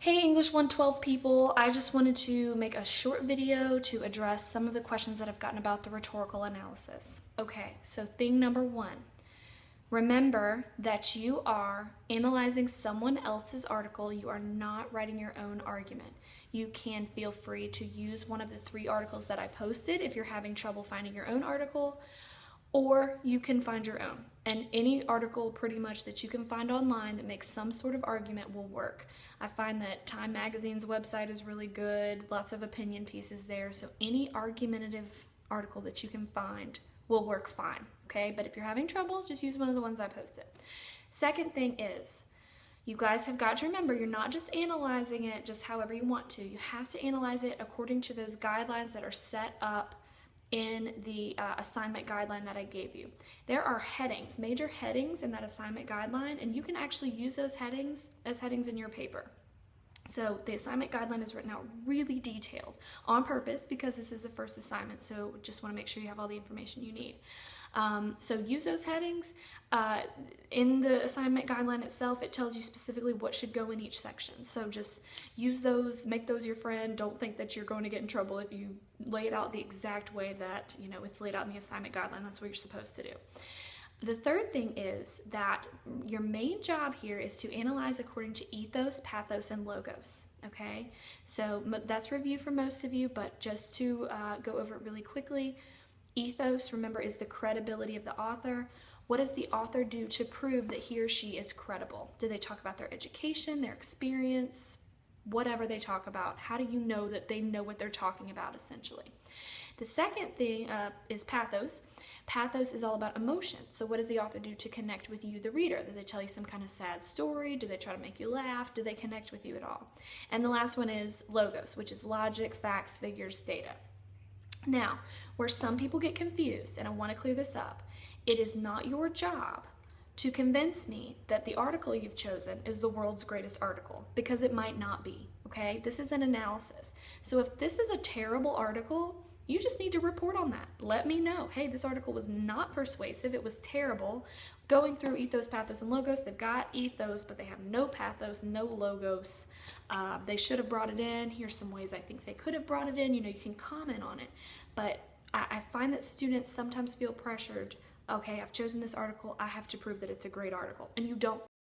Hey English 112 people, I just wanted to make a short video to address some of the questions that I've gotten about the rhetorical analysis. Okay, so thing number one, remember that you are analyzing someone else's article. You are not writing your own argument. You can feel free to use one of the 3 articles that I posted if you're having trouble finding your own article, or you can find your own. And any article pretty much that you can find online that makes some sort of argument will work. I find that Time Magazine's website is really good, lots of opinion pieces there, so any argumentative article that you can find will work fine, okay? But if you're having trouble, just use one of the ones I posted. Second thing is, you guys have got to remember, you're not just analyzing it just however you want to. You have to analyze it according to those guidelines that are set up in the assignment guideline that I gave you. There are headings, major headings in that assignment guideline, and you can actually use those headings as headings in your paper. So the assignment guideline is written out really detailed on purpose because this is the first assignment, so just want to make sure you have all the information you need. So use those headings. In the assignment guideline itself, it tells you specifically what should go in each section. So just use those, make those your friend. Don't think that you're going to get in trouble if you lay it out the exact way that it's laid out in the assignment guideline. That's what you're supposed to do. The third thing is that your main job here is to analyze according to ethos, pathos, and logos, okay? So that's review for most of you, but just to go over it really quickly, ethos, remember, is the credibility of the author. What does the author do to prove that he or she is credible? Do they talk about their education, their experience, whatever they talk about? How do you know that they know what they're talking about, essentially? The second thing is pathos. Pathos is all about emotion. So what does the author do to connect with you, the reader? Do they tell you some kind of sad story? Do they try to make you laugh? Do they connect with you at all? And the last one is logos, which is logic, facts, figures, data. Now, where some people get confused, and I want to clear this up, it is not your job to convince me that the article you've chosen is the world's greatest article, because it might not be, okay? This is an analysis. So if this is a terrible article, you just need to report on that. Let me know, hey, this article was not persuasive, it was terrible. Going through ethos, pathos, and logos, they've got ethos, but they have no pathos, no logos. They should have brought it in. Here's some ways I think they could have brought it in. You can comment on it. But I find that students sometimes feel pressured, okay, I've chosen this article, I have to prove that it's a great article. And you don't.